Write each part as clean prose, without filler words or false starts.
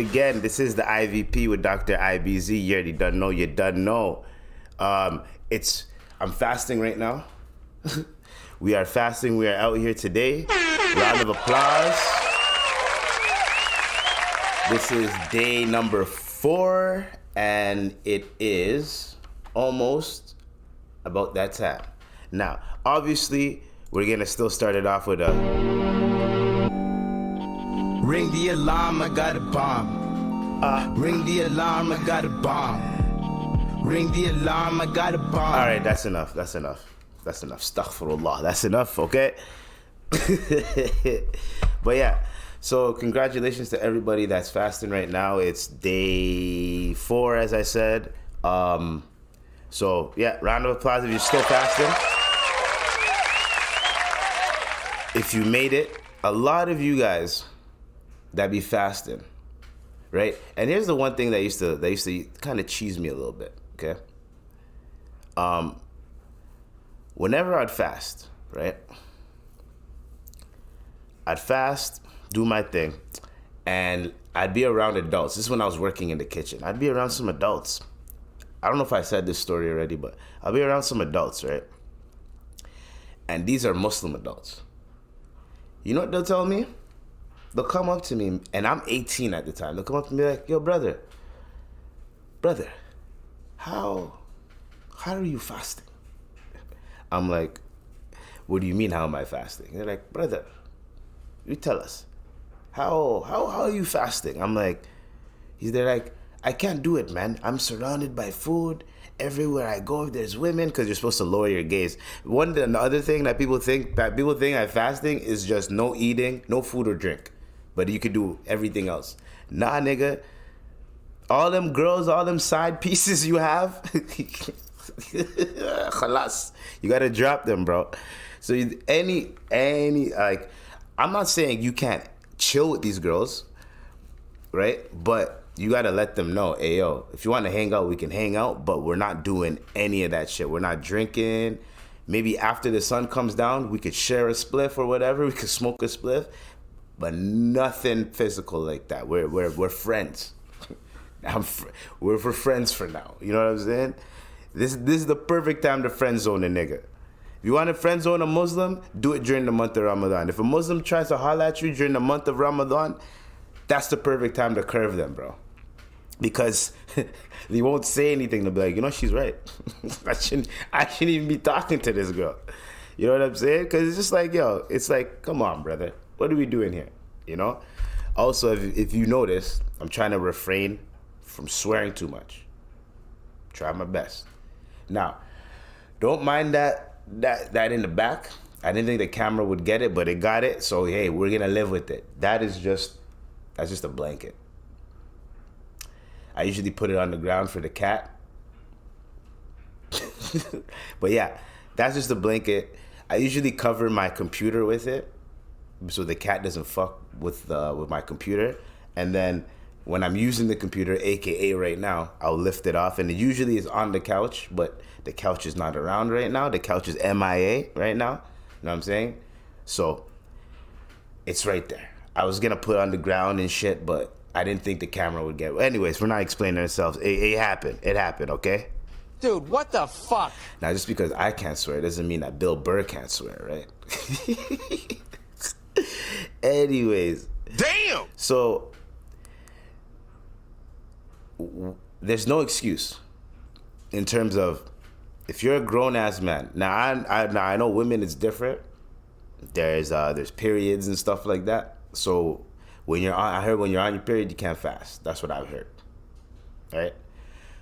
again. This is the IVP with Dr. IBZ. You already done know. You done know. I'm fasting right now. We are fasting. We are out here today. Round of applause. This is day number 4, and it is almost about that time. Now, obviously, we're gonna still start it off with a ring the alarm, I got a bomb. Ring the alarm, I got a bomb. Ring the alarm, I got a bomb. All right, that's enough. Astaghfirullah. That's enough, okay? But yeah, so congratulations to everybody that's fasting right now. It's day 4, as I said. So yeah, round of applause if you're still fasting. If you made it, a lot of you guys that be fasting, right? And here's the one thing that used to kind of cheese me a little bit, okay? Whenever I'd fast, right? I'd fast, do my thing, and I'd be around adults. This is when I was working in the kitchen. I'd be around some adults. I don't know if I said this story already, but I'll be around some adults, right? And these are Muslim adults. You know what they'll tell me? They'll come up to me, and I'm 18 at the time. They'll come up to me like, yo, brother, how are you fasting? I'm like, what do you mean, how am I fasting? They're like, brother, you tell us. How are you fasting? I'm like, they're like, I can't do it, man. I'm surrounded by food. Everywhere I go, there's women, because you're supposed to lower your gaze. The other thing that people think that fasting is just no eating, no food or drink. But you could do everything else. Nah, nigga. All them girls, all them side pieces you have, khalas. You gotta drop them, bro. So any like, I'm not saying you can't chill with these girls, right? But you gotta let them know, hey, yo, if you want to hang out, we can hang out, but we're not doing any of that shit. We're not drinking. Maybe after the sun comes down, we could share a spliff or whatever. We could smoke a spliff, but nothing physical like that. We're friends. We're friends for now. You know what I'm saying? This is the perfect time to friend zone a nigga. If you want to friend zone a Muslim, do it during the month of Ramadan. If a Muslim tries to holler at you during the month of Ramadan, that's the perfect time to curve them, bro. Because they won't say anything. They'll be like, you know, she's right. I shouldn't even be talking to this girl. You know what I'm saying? Because it's just like, yo, it's like, come on, brother. What are we doing here? You know? Also, if you notice, I'm trying to refrain from swearing too much. Try my best. Now, don't mind that in the back. I didn't think the camera would get it, but it got it. So, hey, we're going to live with it. That's just a blanket. I usually put it on the ground for the cat. But yeah, that's just a blanket. I usually cover my computer with it so the cat doesn't fuck with my computer. And then when I'm using the computer, aka right now, I'll lift it off, and it usually is on the couch, but the couch is not around right now. The couch is MIA right now. You know what I'm saying? So it's right there. I was gonna put it on the ground and shit, but I didn't think the camera would get it. Anyways, we're not explaining ourselves. It happened. It happened, okay? Dude, what the fuck? Now, just because I can't swear doesn't mean that Bill Burr can't swear, right? Anyways. Damn! So, there's no excuse in terms of if you're a grown-ass man. Now, I know women, it's different. There's periods and stuff like that. So, I heard when you're on your period, you can't fast. That's what I've heard, right?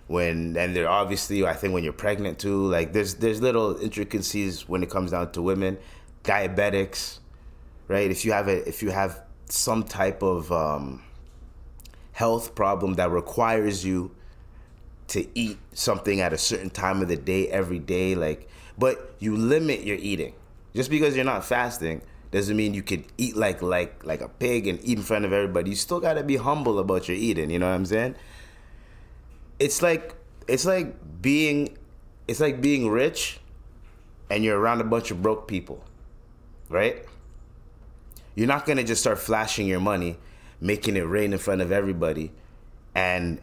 And there obviously, I think when you're pregnant too, like there's little intricacies when it comes down to women, diabetics, right? If you have some type of health problem that requires you to eat something at a certain time of the day every day, but you limit your eating. Just because you're not fasting doesn't mean you could eat like a pig and eat in front of everybody. You still gotta be humble about your eating. You know what I'm saying? It's like being rich and you're around a bunch of broke people, right? You're not gonna just start flashing your money making it rain in front of everybody, and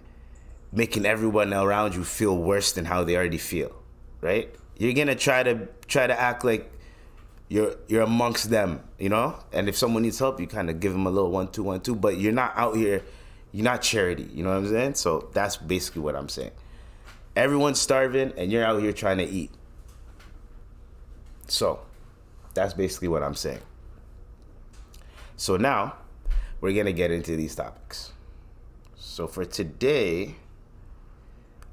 making everyone around you feel worse than how they already feel, right? You're gonna try to act like you're amongst them, you know? And if someone needs help, you kind of give them a little 1-2, 1-2, but you're not out here, you're not charity, you know what I'm saying? So that's basically what I'm saying. Everyone's starving and you're out here trying to eat. So that's basically what I'm saying. So now we're gonna get into these topics. So for today,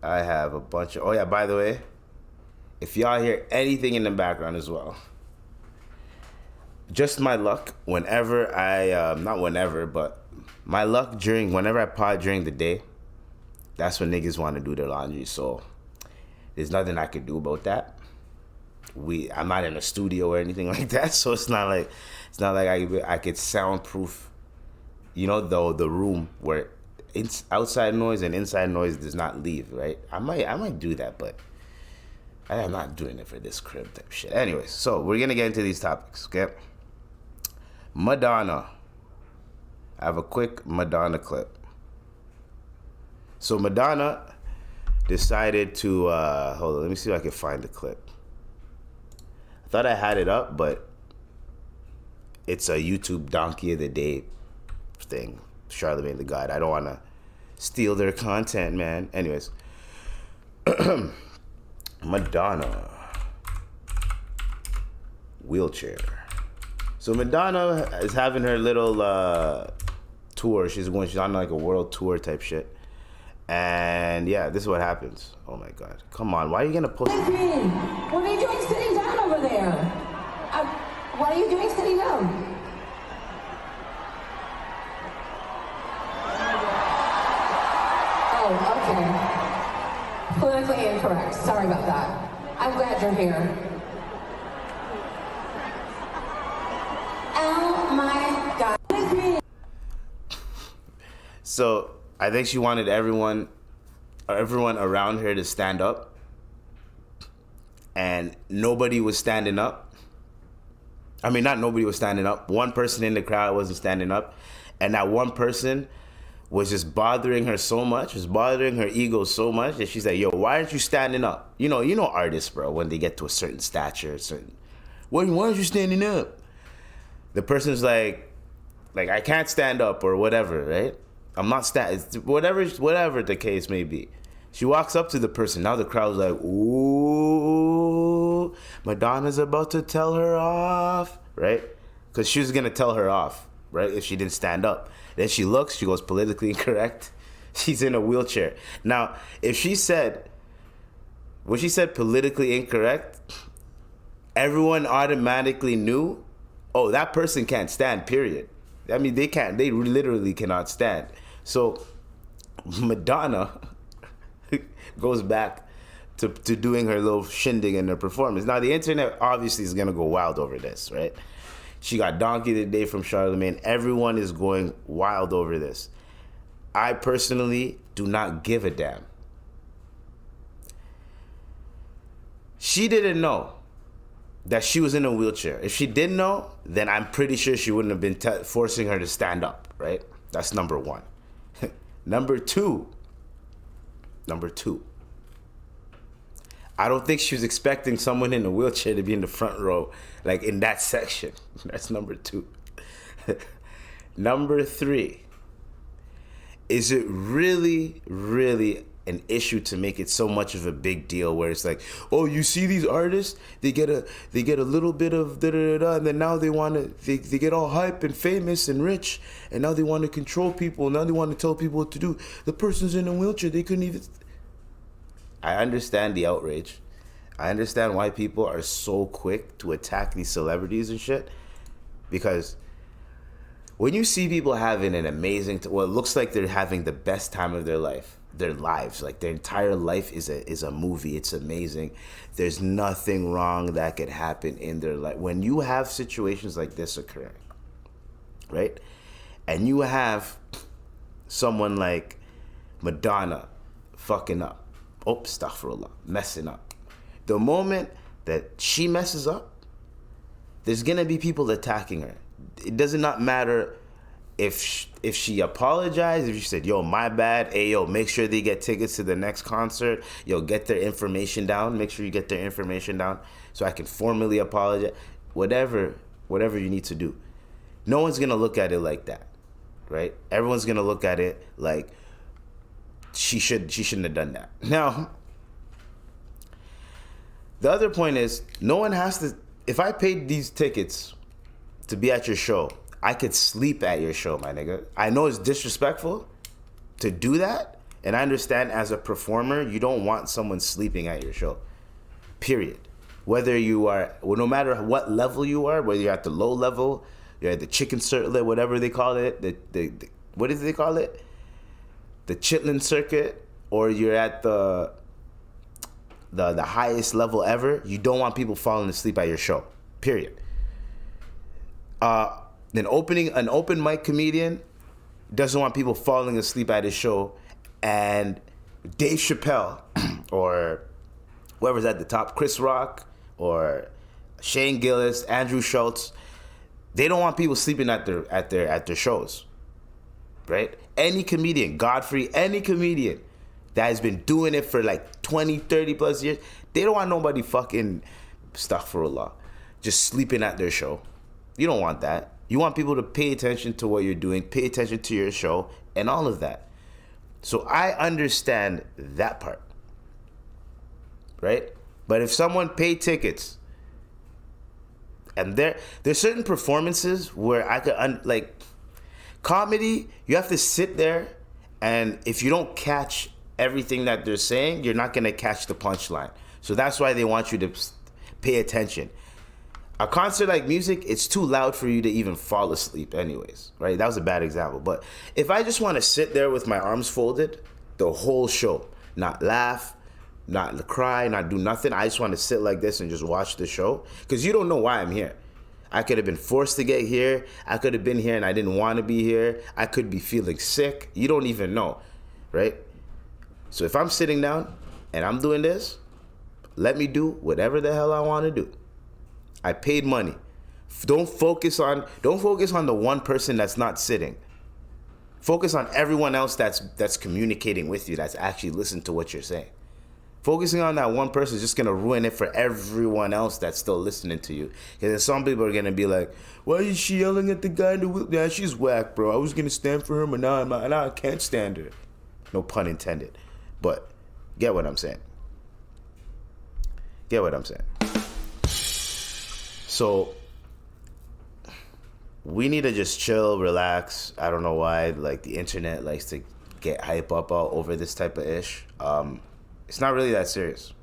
I have a bunch of, oh yeah, by the way, if y'all hear anything in the background as well, just my luck whenever not whenever, but my luck whenever I pod during the day, that's when niggas want to do their laundry. So there's nothing I could do about that. I'm not in a studio or anything like that, so it's not like I could soundproof, you know, the room where outside noise and inside noise does not leave, right? I might do that, but I am not doing it for this crib type shit. Anyways, so we're gonna get into these topics, okay? Madonna. I have a quick Madonna clip. So Madonna decided to hold on, let me see if I can find the clip. I thought I had it up, but it's a YouTube Donkey of the Day thing. Charlemagne the God. I don't want to steal their content, man. Anyways, Madonna wheelchair. So Madonna is having her little tour. She's on like a world tour type shit. And yeah, this is what happens. Oh my God. Come on. Why are you going to post? What are you doing sitting down over there? What are you doing sitting down? Oh, okay. Politically incorrect. Sorry about that. I'm glad you're here. Oh my God. So I think she wanted everyone around her to stand up, and nobody was standing up. I mean, not nobody was standing up. One person in the crowd wasn't standing up, and that one person was just bothering her so much, was bothering her ego so much that she's like, "Yo, why aren't you standing up?" You know artists, bro, when they get to a certain stature, why aren't you standing up? The person's like, I can't stand up or whatever, right? I'm not whatever the case may be. She walks up to the person. Now the crowd's like, ooh, Madonna's about to tell her off, right? Because she was going to tell her off, right, if she didn't stand up. Then she looks, she goes politically incorrect. She's in a wheelchair. Now, if she said politically incorrect, everyone automatically knew, oh, that person can't stand, period. I mean, they literally cannot stand. So Madonna goes back to doing her little shindig in her performance. Now, the internet obviously is going to go wild over this, right? She got Donkey of the Day from Charlemagne. Everyone is going wild over this. I personally do not give a damn. She didn't know that she was in a wheelchair. If she didn't know, then I'm pretty sure she wouldn't have been forcing her to stand up, right? That's number one. Number two. I don't think she was expecting someone in a wheelchair to be in the front row, like in that section. That's number two. Number three. Is it really, really an issue to make it so much of a big deal where it's like, oh, you see these artists, they get a little bit of da-da-da-da, and then now they get all hype and famous and rich, and now they want to control people, now they want to tell people what to do. The person's in a wheelchair, they couldn't even... I understand the outrage. I understand why people are so quick to attack these celebrities and shit, because when you see people having an amazing, it looks like they're having the best time of their lives, like their entire life is a movie. It's amazing. There's nothing wrong that could happen in their life. When you have situations like this occurring, right? And you have someone like Madonna fucking up. Oh, astaghfirullah, messing up. The moment that she messes up, there's gonna be people attacking her. It does not matter if she apologized, if she said, yo, my bad, hey, yo, make sure they get tickets to the next concert, yo, get their information down, make sure you get their information down so I can formally apologize, whatever you need to do. No one's going to look at it like that, right? Everyone's going to look at it like she shouldn't have done that. Now, the other point is, no one has to, if I paid these tickets to be at your show, I could sleep at your show, my nigga. I know it's disrespectful to do that, and I understand as a performer, you don't want someone sleeping at your show, period. Whether you are, well, no matter what level you are, whether you're at the low level, you're at the chicken circuit, whatever they call it, the what do they call it? The chitlin circuit, or you're at the highest level ever, you don't want people falling asleep at your show, period. An open mic comedian doesn't want people falling asleep at his show, and Dave Chappelle or whoever's at the top, Chris Rock or Shane Gillis, Andrew Schultz, they don't want people sleeping at their shows, right? Any comedian, Godfrey, any comedian that has been doing it for like 20, 30 plus years, they don't want nobody fucking, astaghfirullah, just sleeping at their show. You don't want that. You want people to pay attention to what you're doing, pay attention to your show, and all of that. So I understand that part, right? But if someone paid tickets, and there's certain performances where I could, like, comedy, you have to sit there, and if you don't catch everything that they're saying, you're not going to catch the punchline. So that's why they want you to pay attention. A concert like music, it's too loud for you to even fall asleep anyways, right? That was a bad example. But if I just want to sit there with my arms folded the whole show, not laugh, not cry, not do nothing, I just want to sit like this and just watch the show, because you don't know why I'm here. I could have been forced to get here. I could have been here and I didn't want to be here. I could be feeling sick. You don't even know, right? So if I'm sitting down and I'm doing this, let me do whatever the hell I want to do. I paid money. Don't focus on the one person that's not sitting. Focus on everyone else that's communicating with you, that's actually listening to what you're saying. Focusing on that one person is just gonna ruin it for everyone else that's still listening to you. Because some people are gonna be like, "Why is she yelling at the guy in the wheel? Yeah, she's whack, bro. I was gonna stand for her, but now I can't stand her." No pun intended, but get what I'm saying. Get what I'm saying. So we need to just chill, relax. I don't know why, like, the internet likes to get hype up all over this type of ish. It's not really that serious.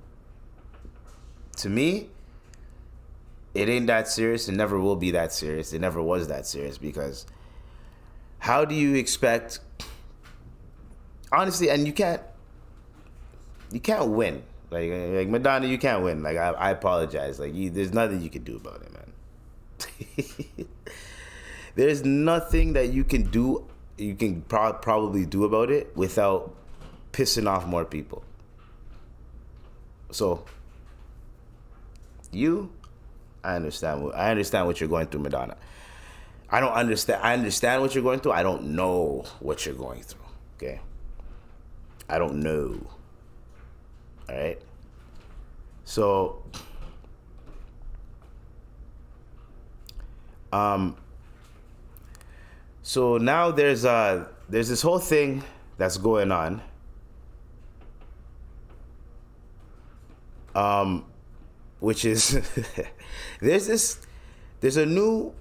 To me, it ain't that serious. It never will be that serious. It never was that serious, because how do you expect, honestly, and you can't win. Like Madonna, you can't win. Like, I apologize. Like, there's nothing you can do about it, man. There's nothing that you can do, you can probably do about it without pissing off more people. So, I understand what you're going through, Madonna. I understand what you're going through. I don't know what you're going through, okay? I don't know. All right? So, so now there's this whole thing that's going on. Which is there's a new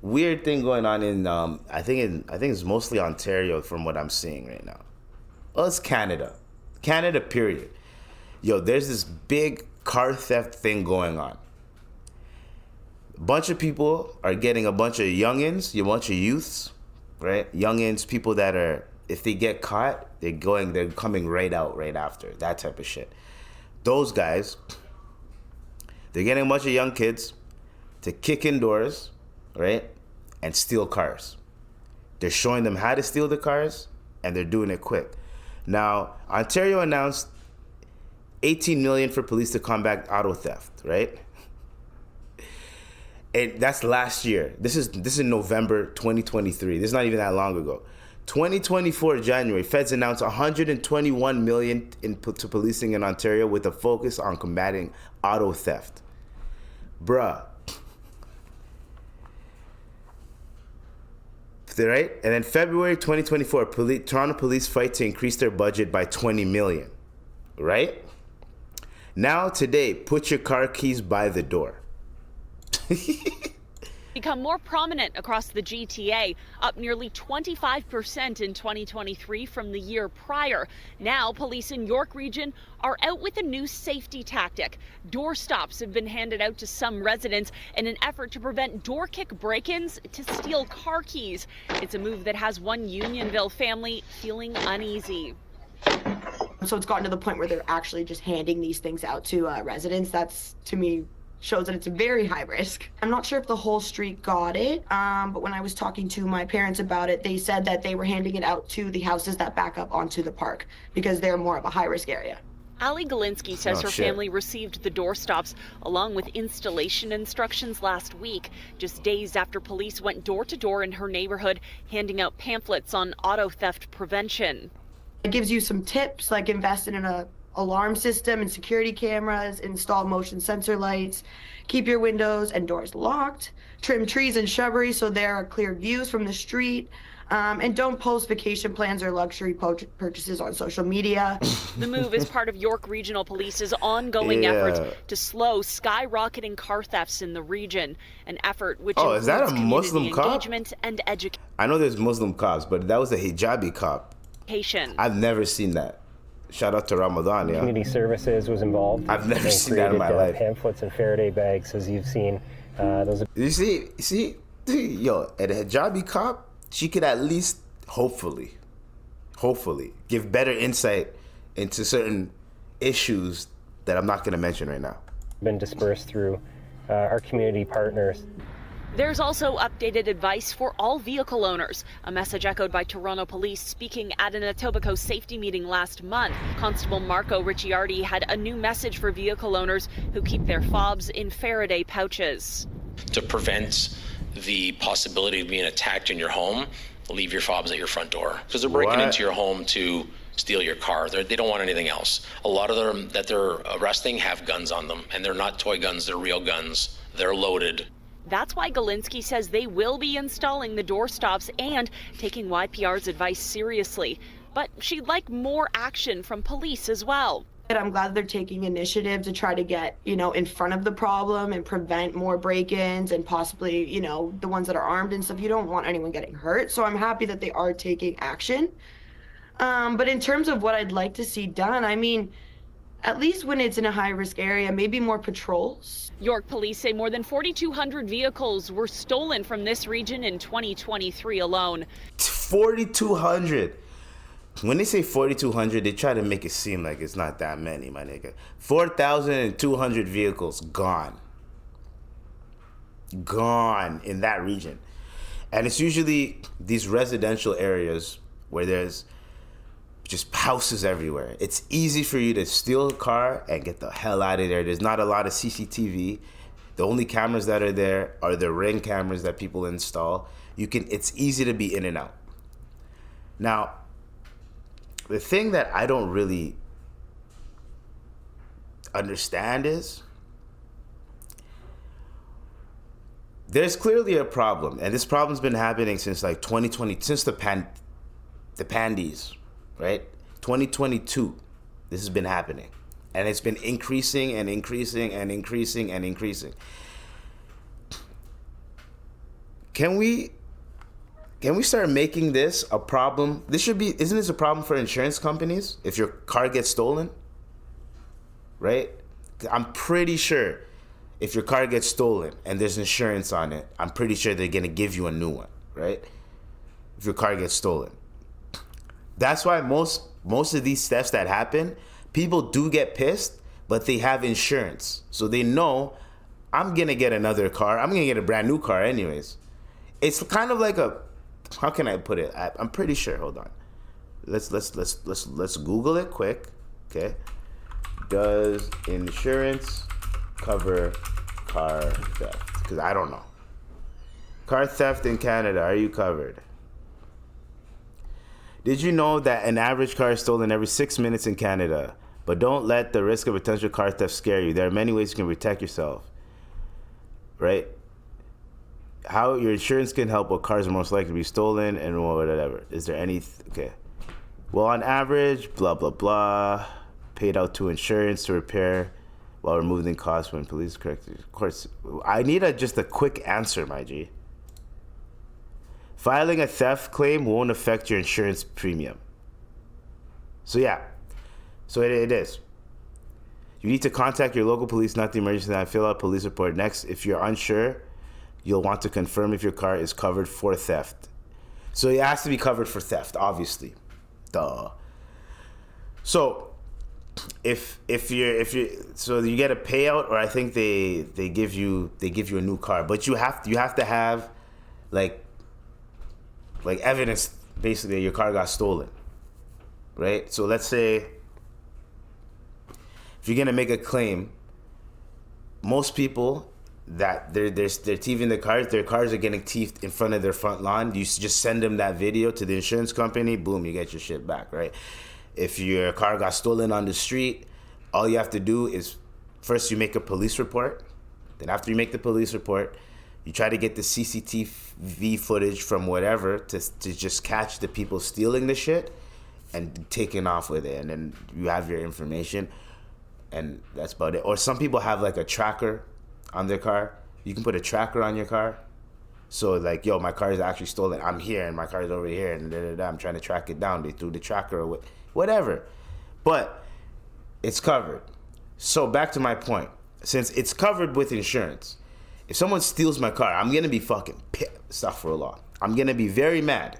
weird thing going on in I think it's mostly Ontario from what I'm seeing right now. Well, it's Canada, period. Yo, there's this big car theft thing going on. A bunch of people are getting a bunch of youngins, a bunch of youths, right? Youngins, people that are, if they get caught, they're coming right out right after, that type of shit. Those guys, they're getting a bunch of young kids to kick in doors, right, and steal cars. They're showing them how to steal the cars, and they're doing it quick. Now, Ontario announced $18 million for police to combat auto theft, right? And that's last year. This is November 2023. This is not even that long ago. 2024 January, feds announced 121 million to policing in Ontario with a focus on combating auto theft. Bruh. Right? And then February 2024, Toronto police fight to increase their budget by 20 million. Right? Now today, put your car keys by the door. Become more prominent across the GTA, up nearly 25% in 2023 from the year prior. Now, police in York Region are out with a new safety tactic. Door stops have been handed out to some residents in an effort to prevent door kick break-ins to steal car keys. It's a move that has one Unionville family feeling uneasy. So it's gotten to the point where they're actually just handing these things out to residents. That's, to me, shows that it's very high risk. I'm not sure if the whole street got it, but when I was talking to my parents about it, they said that they were handing it out to the houses that back up onto the park because they're more of a high-risk area. Ali Galinsky says her family received the doorstops along with installation instructions last week, just days after police went door-to-door in her neighborhood, handing out pamphlets on auto theft prevention. It gives you some tips, like invest in an alarm system and security cameras, install motion sensor lights, keep your windows and doors locked, trim trees and shrubbery so there are clear views from the street, and don't post vacation plans or luxury purchases on social media. The move is part of York Regional Police's ongoing efforts to slow skyrocketing car thefts in the region, an effort which includes is that a Muslim cop? Engagement and education. I know there's Muslim cops, but that was a hijabi cop. I've never seen that. Shout out to Ramadan, yeah. Community services was involved. I've never seen that in my life. Pamphlets and Faraday bags, as you've seen. You see, yo, at a hijabi cop, she could at least, hopefully, give better insight into certain issues that I'm not going to mention right now. Been dispersed through our community partners. There's also updated advice for all vehicle owners, a message echoed by Toronto Police speaking at an Etobicoke safety meeting last month. Constable Marco Ricciardi had a new message for vehicle owners who keep their fobs in Faraday pouches. To prevent the possibility of being attacked in your home, leave your fobs at your front door. Because they're breaking into your home to steal your car. They don't want anything else. A lot of them that they're arresting have guns on them, and they're not toy guns, they're real guns. They're loaded. That's why Galinsky says they will be installing the doorstops and taking YPR's advice seriously. But she'd like more action from police as well. I'm glad they're taking initiative to try to get, in front of the problem and prevent more break-ins and possibly, the ones that are armed and stuff. You don't want anyone getting hurt. So I'm happy that they are taking action. But in terms of what I'd like to see done, I mean, at least when it's in a high-risk area, maybe more patrols. York police say more than 4,200 vehicles were stolen from this region in 2023 alone. 4,200. When they say 4,200, they try to make it seem like it's not that many, my nigga. 4,200 vehicles gone. Gone in that region. And it's usually these residential areas where there's just houses everywhere. It's easy for you to steal a car and get the hell out of there. There's not a lot of CCTV. The only cameras that are there are the Ring cameras that people install. It's easy to be in and out. Now, the thing that I don't really understand is there's clearly a problem, and this problem's been happening since like 2020, since the pandies. Right? 2022, this has been happening. And it's been increasing and increasing and increasing and increasing. Can we start making this a problem? Isn't this a problem for insurance companies if your car gets stolen? Right? I'm pretty sure if your car gets stolen and there's insurance on it, I'm pretty sure they're going to give you a new one, right? If your car gets stolen. That's why most of these thefts that happen, people do get pissed, but they have insurance. So they know, I'm going to get another car. I'm going to get a brand new car anyways. It's kind of like how can I put it? I'm pretty sure, hold on. Let's Google it quick, okay? Does insurance cover car theft? because I don't know. Car theft in Canada, are you covered? Did you know that an average car is stolen every 6 minutes in Canada? But don't let the risk of potential car theft scare you. There are many ways you can protect yourself. Right? How your insurance can help what cars are most likely to be stolen and whatever. Is there any... Okay. Well, on average, blah, blah, blah. Paid out to insurance to repair while removing costs when police correct. Of course, I need just a quick answer, my G. Filing a theft claim won't affect your insurance premium. So yeah. So it is. You need to contact your local police, not the emergency line. Fill out a police report. Next, if you're unsure, you'll want to confirm if your car is covered for theft. So it has to be covered for theft, obviously. Duh. So if you so you get a payout, or I think they give you a new car, but you have to have like evidence basically your car got stolen. Right? So let's say if you're gonna make a claim, most people that they're thieving their cars are getting thieved in front of their front lawn. You just send them that video to the insurance company, boom, you get your shit back, right? If your car got stolen on the street, all you have to do is first you make a police report. Then after you make the police report, you try to get the CCTV footage from whatever to just catch the people stealing the shit and taking off with it, and then you have your information. And that's about it. Or some people have like a tracker on their car. You can put a tracker on your car. So like, yo, my car is actually stolen. I'm here and my car is over here and I'm trying to track it down. They threw the tracker or whatever. But it's covered. So back to my point. Since it's covered with insurance, if someone steals my car, I'm going to be fucking pissed. Astaghfirullah. I'm going to be very mad.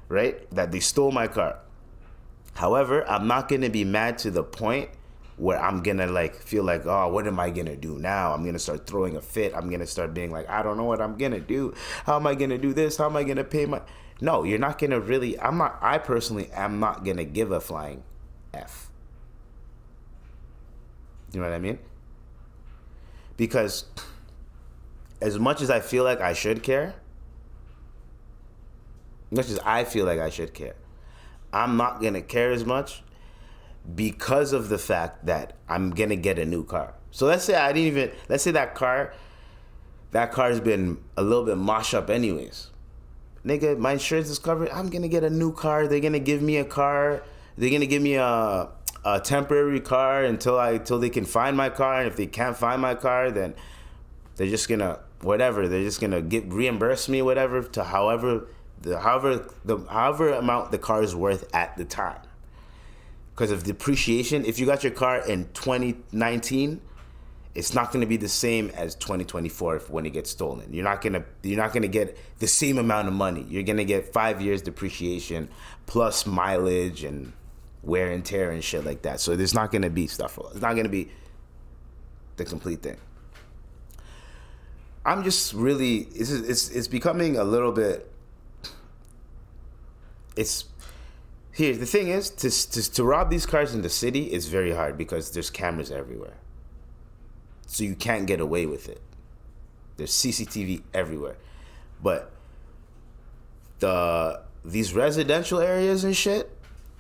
Right? That they stole my car. However, I'm not going to be mad to the point where I'm going to like feel like, oh, what am I going to do now? I'm going to start throwing a fit. I'm going to start being like, I don't know what I'm going to do. How am I going to do this? How am I going to pay my... No, you're not going to really... I personally am not going to give a flying F. You know what I mean? Because as much as I feel like I should care, I'm not going to care as much because of the fact that I'm going to get a new car. So let's say that car's been a little bit mashed up anyways. Nigga, my insurance is covered. I'm going to get a new car. They're going to give me a car. They're going to give me a temporary car until they can find my car. And if they can't find my car, then they're just going to, whatever. They're just going to reimburse me, whatever, to however amount the car is worth at the time. Because of depreciation, if you got your car in 2019, it's not going to be the same as 2024 when it gets stolen. You're not going to get the same amount of money. You're going to get 5 years depreciation plus mileage and wear and tear and shit like that. So there's not going to be stuff. It's not going to be the complete thing. I'm just really it's becoming a little bit. Here, the thing is, to rob these cars in the city is very hard because there's cameras everywhere. So you can't get away with it. There's CCTV everywhere. But these residential areas and shit,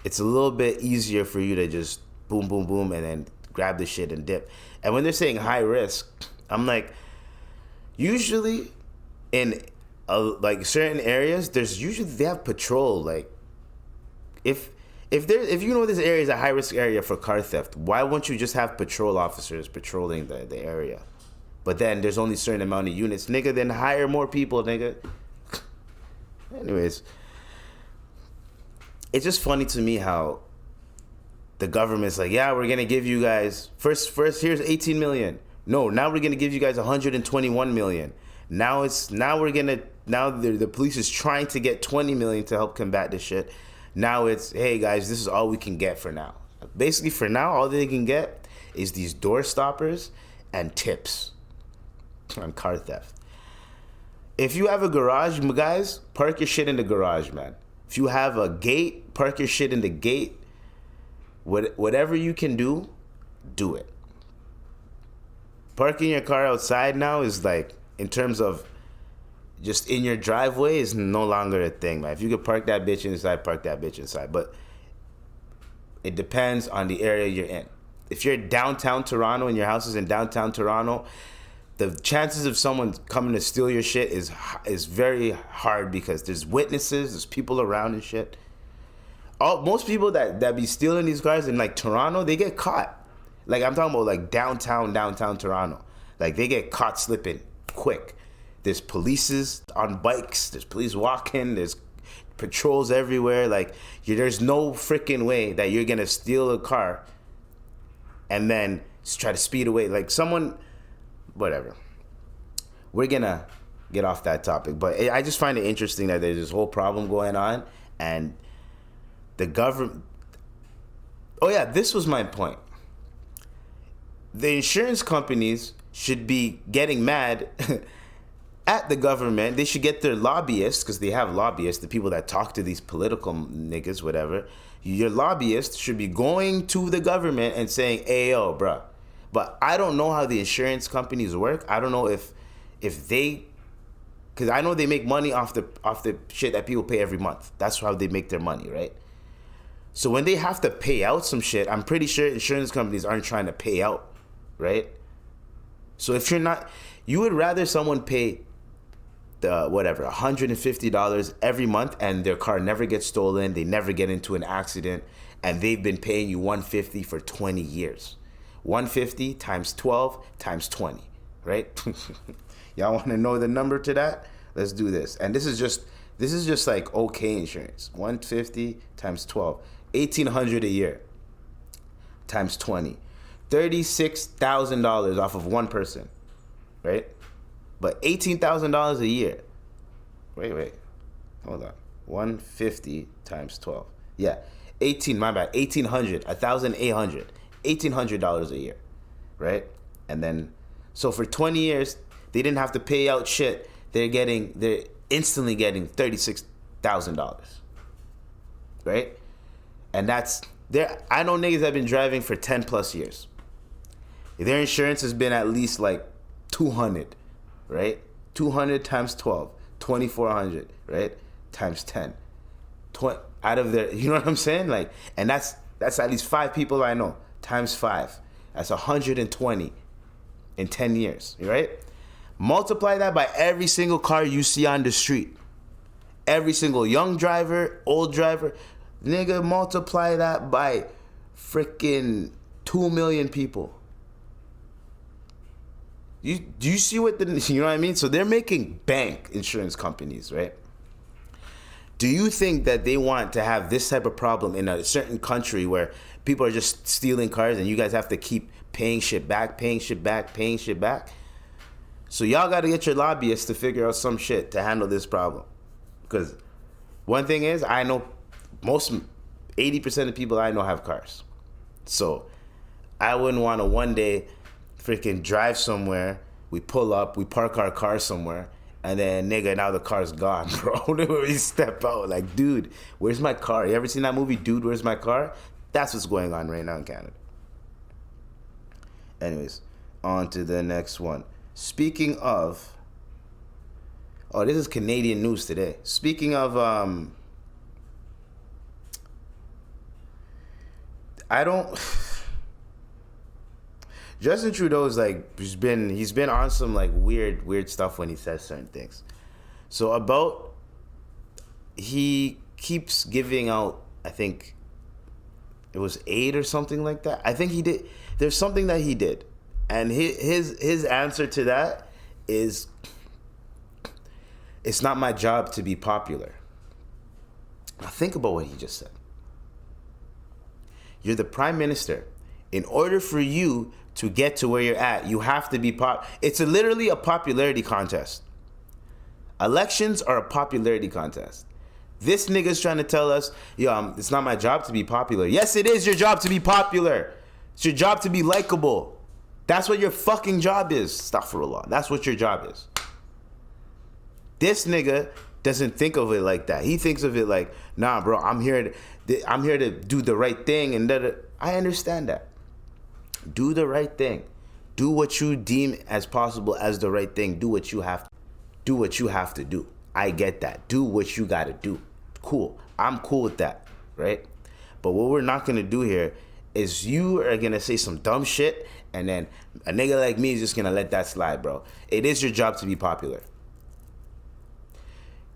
it's a little bit easier for you to just boom, boom, boom, and then grab the shit and dip. And when they're saying high risk, I'm like, usually in like certain areas, they have patrol. Like, if you know this area is a high risk area for car theft, why won't you just have patrol officers patrolling the area? But then there's only a certain amount of units, nigga. Then hire more people, nigga. Anyways, it's just funny to me how the government's like, yeah, we're gonna give you guys first here's 18 million. No, now we're gonna give you guys 121 million. Now the police is trying to get 20 million to help combat this shit. Now it's, hey guys, this is all we can get for now. Basically, for now, all they can get is these door stoppers and tips on car theft. If you have a garage, guys, park your shit in the garage, man. If you have a gate, park your shit in the gate. Whatever you can do, do it. parking your car outside now is like, in terms of just in your driveway, is no longer a thing, man. If you could park that bitch inside, park that bitch inside. But it depends on the area you're in. If you're downtown Toronto and your house is in downtown Toronto, the chances of someone coming to steal your shit is very hard because there's witnesses, there's people around and shit. Most people that be stealing these cars in like Toronto, they get caught. Like I'm talking about like downtown Toronto. Like they get caught slipping quick. There's polices on bikes, there's police walking, there's patrols everywhere. Like there's no freaking way that you're gonna steal a car and then just try to speed away. Like someone, whatever. We're gonna get off that topic, but I just find it interesting that there's this whole problem going on and the government. Oh yeah, this was my point. The insurance companies should be getting mad at the government. They should get their lobbyists, because they have lobbyists, the people that talk to these political niggas, whatever. Your lobbyists should be going to the government and saying, hey, yo, bruh. But I don't know how the insurance companies work. I don't know if they, because I know they make money off the shit that people pay every month. That's how they make their money, right? So when they have to pay out some shit, I'm pretty sure insurance companies aren't trying to pay out, right? So if you're not, you would rather someone pay the whatever $150 every month and their car never gets stolen, they never get into an accident, and they've been paying you $150 for 20 years. 150 times 12 times 20, right? Y'all want to know the number to that? Let's do this. And this is just like okay insurance. 150 times 12, $1,800 a year times 20. $36,000 off of one person, right? But $18,000 a year. Wait. Hold on. 150 times 12. Yeah. 1,800. $1,800. $1,800 a year, right? And then, so for 20 years, they didn't have to pay out shit. They're instantly getting $36,000, right? And that's, I know niggas that have been driving for 10 plus years. Their insurance has been at least like 200, right? 200 times 12, 2,400, right? Times 10. Out of their, you know what I'm saying? Like, and that's at least 5 people I know. Times 5. That's 120 in 10 years, right? Multiply that by every single car you see on the street. Every single young driver, old driver. Nigga, multiply that by freaking 2 million people. Do you see what you know what I mean? So they're making bank, insurance companies, right? Do you think that they want to have this type of problem in a certain country where people are just stealing cars and you guys have to keep paying shit back? So y'all got to get your lobbyists to figure out some shit to handle this problem. Because one thing is, I know 80% of people I know have cars. So I wouldn't want to one day freaking drive somewhere, we pull up, we park our car somewhere, and then, nigga, now the car's gone, bro. We step out like, dude, where's my car? You ever seen that movie, Dude, Where's My Car? That's what's going on right now in Canada. Anyways, on to the next one. Speaking of... Oh, this is Canadian news today. Speaking of... Justin Trudeau is like he's been on some like weird stuff when he says certain things. So he keeps giving out, I think it was aid or something like that. I think he did. There's something that he did, and his answer to that is, it's not my job to be popular. Now think about what he just said. You're the prime minister. In order for you to get to where you're at, you have to be It's literally a popularity contest. Elections are a popularity contest. This nigga's trying to tell us, it's not my job to be popular. Yes, it is your job to be popular. It's your job to be likable. That's what your fucking job is. Astaghfirullah. That's what your job is. This nigga doesn't think of it like that. He thinks of it like, nah, bro, I'm here to do the right thing. And I understand that. Do the right thing. Do what you deem as possible as the right thing. Do what you have to do. I get that. Do what you got to do. Cool. I'm cool with that, right? But what we're not going to do here is you are going to say some dumb shit, and then a nigga like me is just going to let that slide, bro. It is your job to be popular.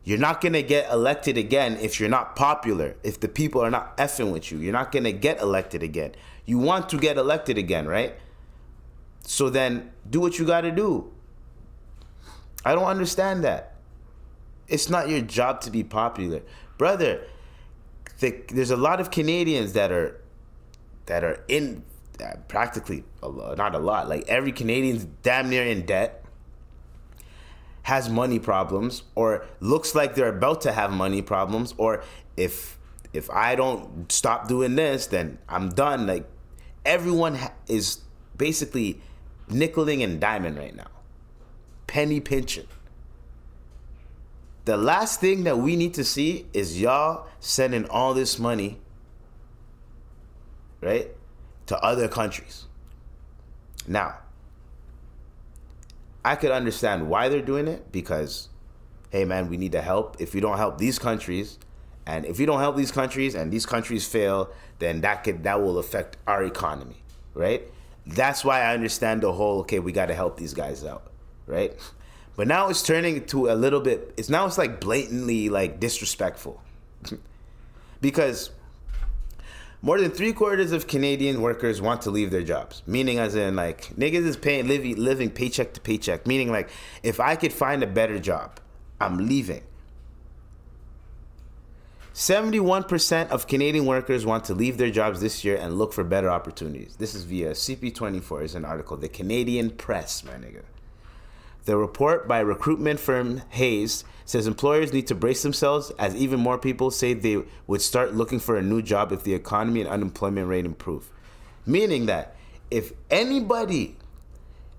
You're not going to get elected again if you're not popular. If the people are not effing with you, you're not going to get elected again. You want to get elected again, right? So then do what you got to do. I don't understand that. It's not your job to be popular. Brother, there's a lot of Canadians that are in practically, not a lot, like every Canadian's damn near in debt, has money problems, or looks like they're about to have money problems, or if I don't stop doing this, then I'm done. Like, everyone is basically nickeling and diming right now. Penny pinching. The last thing that we need to see is y'all sending all this money, right, to other countries. Now, I could understand why they're doing it, because, hey man, we need to help. If we don't help these countries, and if we don't help these countries and these countries fail, then that will affect our economy, right? That's why I understand the whole, okay, we got to help these guys out, right? But now it's turning to a little bit, it's like blatantly like disrespectful. Because more than 3/4 of Canadian workers want to leave their jobs. Meaning as in like, niggas is living paycheck to paycheck. Meaning like, if I could find a better job, I'm leaving. 71% of Canadian workers want to leave their jobs this year and look for better opportunities. This is via CP24, is an article. The Canadian Press, my nigga. The report by recruitment firm Hayes says employers need to brace themselves as even more people say they would start looking for a new job if the economy and unemployment rate improve. Meaning that if anybody,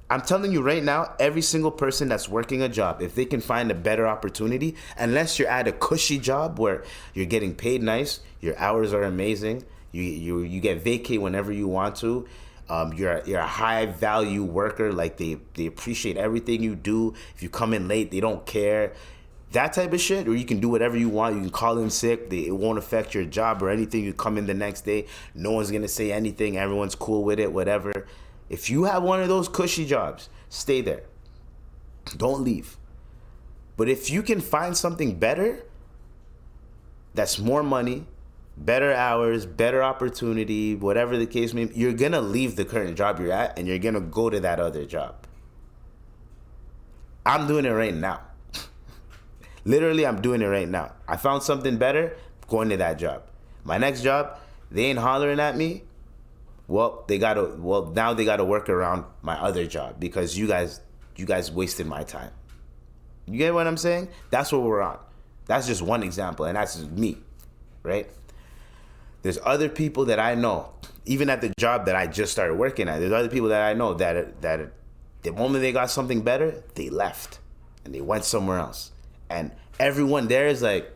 I'm telling you right now, every single person that's working a job, if they can find a better opportunity, unless you're at a cushy job where you're getting paid nice, your hours are amazing, you get vacay whenever you want to, you're a high value worker, like they appreciate everything you do. If you come in late, they don't care. That type of shit, or you can do whatever you want. You can call in sick. It won't affect your job or anything. You come in the next day, no one's gonna say anything. Everyone's cool with it, whatever. If you have one of those cushy jobs, stay there. Don't leave. But if you can find something better, that's more money, better hours, better opportunity, whatever the case may be, you're going to leave the current job you're at and you're going to go to that other job. I'm doing it right now. Literally, I'm doing it right now. I found something better, going to that job. My next job, they ain't hollering at me. Now they got to work around my other job because you guys wasted my time. You get what I'm saying? That's what we're on. That's just one example, and that's just me, right? There's other people that I know, even at the job that I just started working at, there's other people that I know that the moment they got something better, they left and they went somewhere else. And everyone there is like,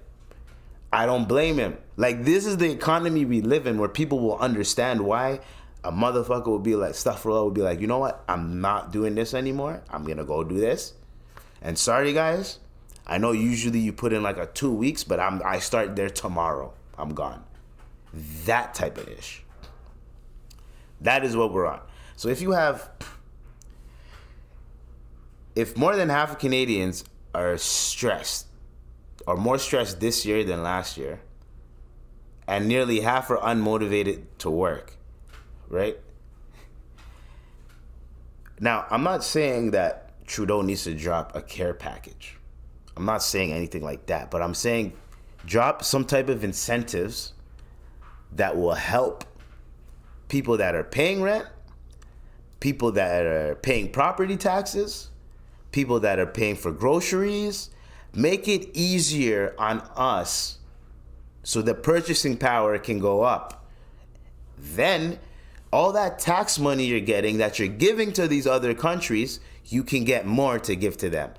I don't blame him. Like, this is the economy we live in, where people will understand why a motherfucker would be like, Stuffrella would be like, you know what? I'm not doing this anymore. I'm going to go do this. And sorry, guys. I know usually you put in like a 2 weeks, but I start there tomorrow. I'm gone. That type of ish. That is what we're on. So if more than half of Canadians are stressed, or more stressed this year than last year, and nearly half are unmotivated to work, right? Now, I'm not saying that Trudeau needs to drop a care package. I'm not saying anything like that, but I'm saying drop some type of incentives that will help people that are paying rent, people that are paying property taxes, people that are paying for groceries. Make it easier on us so the purchasing power can go up. Then all that tax money you're getting, that you're giving to these other countries, you can get more to give to them.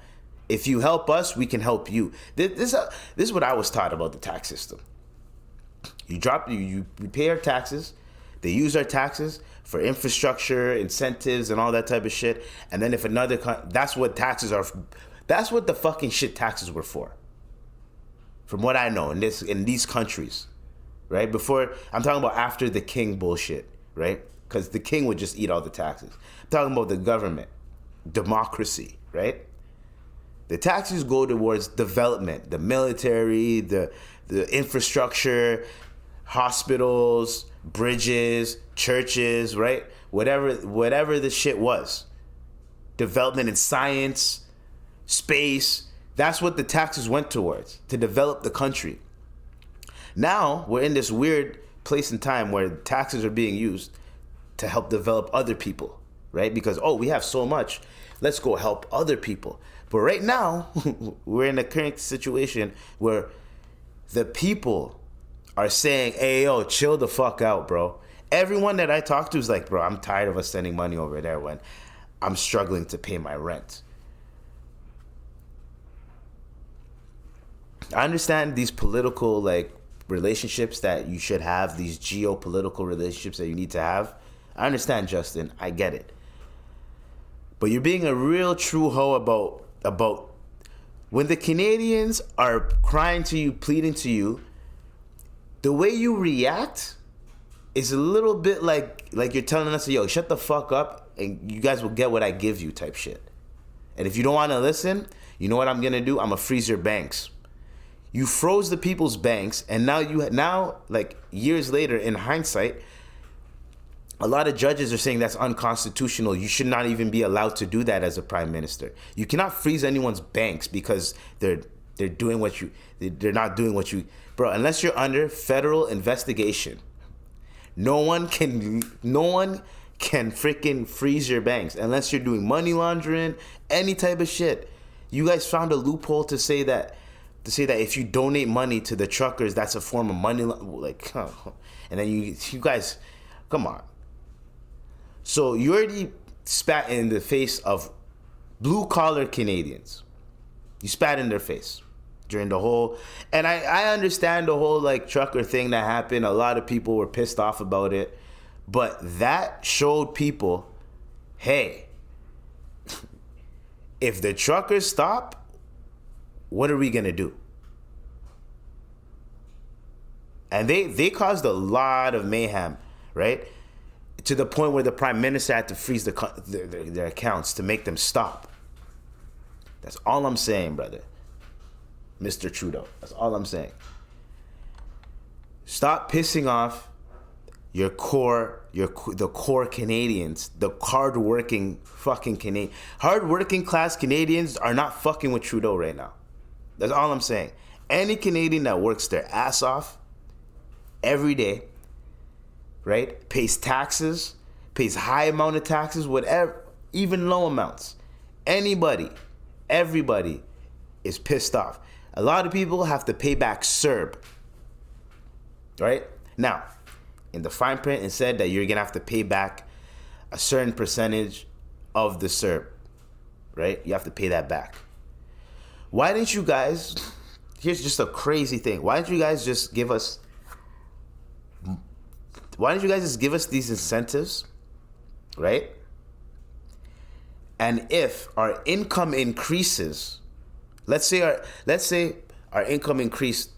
If you help us, we can help you. This is what I was taught about the tax system. You pay our taxes, they use our taxes, for infrastructure, incentives, and all that type of shit. And then if another, that's what taxes are. That's what the fucking shit taxes were for. From what I know in these countries, right? Before, I'm talking about after the king bullshit, right? Because the king would just eat all the taxes. I'm talking about the government, democracy, right? The taxes go towards development, the military, the infrastructure, hospitals, bridges, churches, right? Whatever the shit was. Development in science, space, that's what the taxes went towards, to develop the country. Now, we're in this weird place in time where taxes are being used to help develop other people, right? Because, we have so much, let's go help other people. But right now, we're in a current situation where the people are saying, hey, yo, chill the fuck out, bro. Everyone that I talk to is like, bro, I'm tired of us sending money over there when I'm struggling to pay my rent. I understand these political, relationships that you should have, these geopolitical relationships that you need to have. I understand, Justin. I get it. But you're being a real true hoe about when the Canadians are crying to you, pleading to you, the way you react is a little bit like you're telling us, yo, shut the fuck up and you guys will get what I give you type shit. And if you don't want to listen, you know what I'm going to do? I'm going to freeze your banks. You froze the people's banks, and now years later, in hindsight, a lot of judges are saying that's unconstitutional. You should not even be allowed to do that as a prime minister. You cannot freeze anyone's banks because they're doing they're not doing what you, bro. Unless you're under federal investigation, no one can freaking freeze your banks unless you're doing money laundering, any type of shit. You guys found a loophole to say that if you donate money to the truckers, that's a form of money, and then you guys, come on. So you already spat in the face of blue-collar Canadians. You spat in their face during the whole, and I understand the whole trucker thing that happened. A lot of people were pissed off about it, but that showed people, hey, if the truckers stop, what are we going to do? And they caused a lot of mayhem, right? To the point where the prime minister had to freeze their accounts to make them stop. That's all I'm saying, brother. Mr. Trudeau. That's all I'm saying. Stop pissing off the core Canadians, the hardworking fucking Canadians. Hardworking class Canadians are not fucking with Trudeau right now. That's all I'm saying. Any Canadian that works their ass off every day, right, pays taxes, pays high amount of taxes, whatever, even low amounts. Everybody is pissed off. A lot of people have to pay back CERB, right? Now, in the fine print, it said that you're going to have to pay back a certain percentage of the CERB, right? You have to pay that back. Why didn't you guys, here's just a crazy thing. Why didn't you guys just give us these incentives, right? And if our income increases, let's say our income increased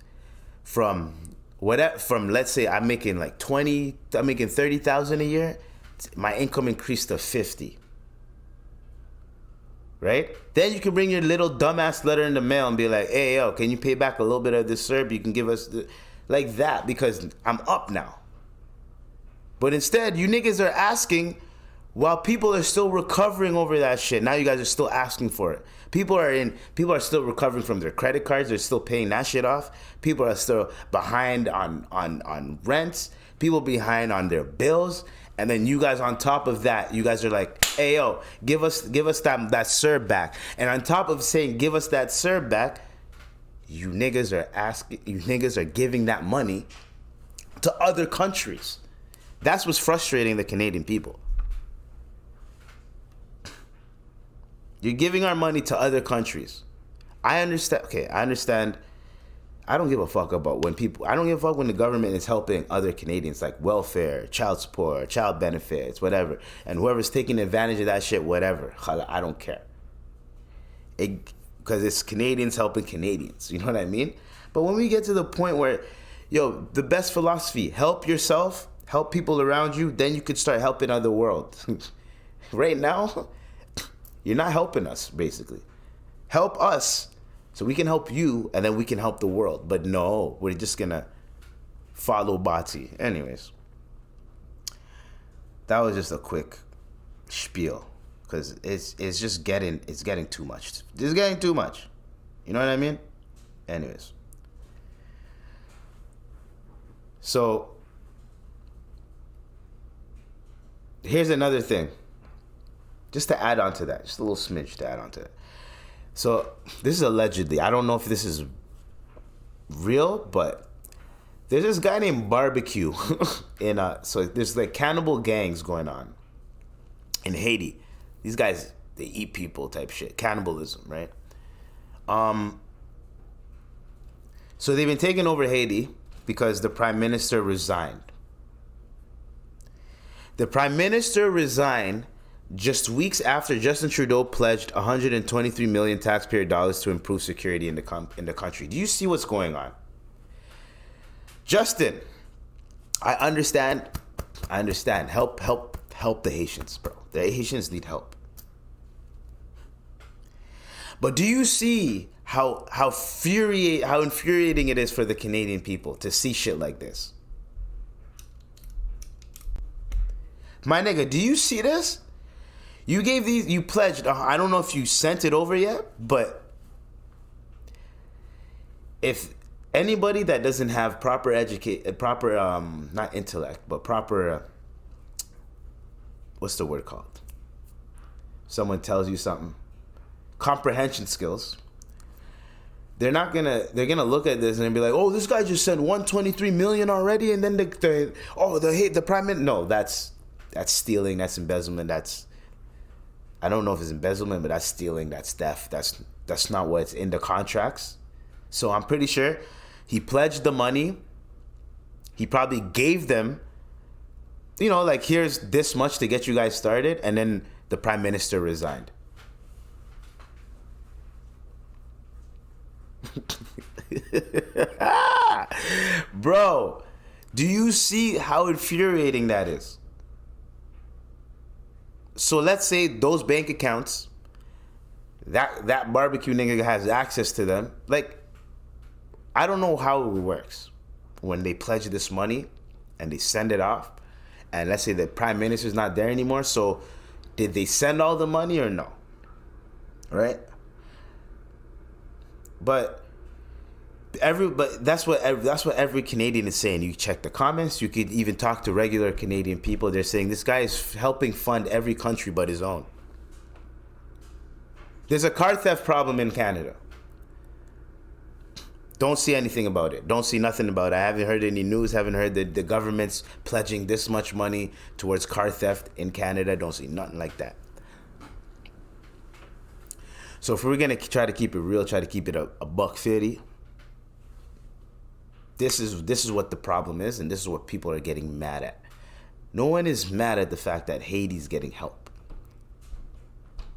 from let's say I'm making $30,000 a year, my income increased to 50. Right? Then you can bring your little dumbass letter in the mail and be like, hey, yo, can you pay back a little bit of this CERB? You can give us like that because I'm up now. But instead, you niggas are asking while people are still recovering over that shit. Now you guys are still asking for it. People are still recovering from their credit cards. They're still paying that shit off. People are still behind on rents. People behind on their bills. And then you guys on top of that, you guys are like, hey, yo, give us that CERB back. And on top of saying, give us that CERB back, you niggas are giving that money to other countries. That's what's frustrating the Canadian people. You're giving our money to other countries. I understand I don't give a fuck about when people. I don't give a fuck when the government is helping other Canadians, like welfare, child support, child benefits, whatever. And whoever's taking advantage of that shit, whatever. I don't care. Because it's Canadians helping Canadians. You know what I mean? But when we get to the point where, yo, the best philosophy, help yourself, help people around you, then you could start helping other world. Right now, you're not helping us, basically. Help us so we can help you, and then we can help the world. But no, we're just going to follow Bati. Anyways, that was just a quick spiel, because it's just getting too much. It's getting too much. You know what I mean? Anyways. So, here's another thing. Just to add on to that. Just a little smidge to add on to it. So, this is allegedly. I don't know if this is real, but there's this guy named Barbecue so there's like cannibal gangs going on in Haiti. These guys, they eat people type shit. Cannibalism, right? So they've been taking over Haiti because the prime minister resigned. The prime minister resigned just weeks after Justin Trudeau pledged 123 million taxpayer dollars to improve security in the country. Do you see what's going on? Justin, I understand. Help the Haitians, bro. The Haitians need help. But do you see how infuriating it is for the Canadian people to see shit like this? My nigga, do you see this? You pledged, I don't know if you sent it over yet, but if anybody that doesn't have proper not intellect, but proper, what's the word called? Someone tells you something. Comprehension skills. They're gonna look at this and be like, oh, this guy just sent 123 million already, and then the prime minister. No, that's stealing, that's embezzlement, I don't know if it's embezzlement, but that's stealing, that's theft, that's not what's in the contracts. So I'm pretty sure he pledged the money. He probably gave them, like, here's this much to get you guys started, and then the prime minister resigned. Bro, do you see how infuriating that is? So let's say those bank accounts, that barbecue nigga has access to them. Like, I don't know how it works when they pledge this money and they send it off, and let's say the prime minister's not there anymore. So did they send all the money or no? Right? But that's what every Canadian is saying. You check the comments. You could even talk to regular Canadian people. They're saying this guy is helping fund every country but his own. There's a car theft problem in Canada. Don't see anything about it. Don't see nothing about it. I haven't heard any news. Haven't heard that the government's pledging this much money towards car theft in Canada. Don't see nothing like that. So if we're gonna try to keep it real, try to keep it a $150. This is what the problem is, and this is what people are getting mad at. No one is mad at the fact that Haiti's getting help.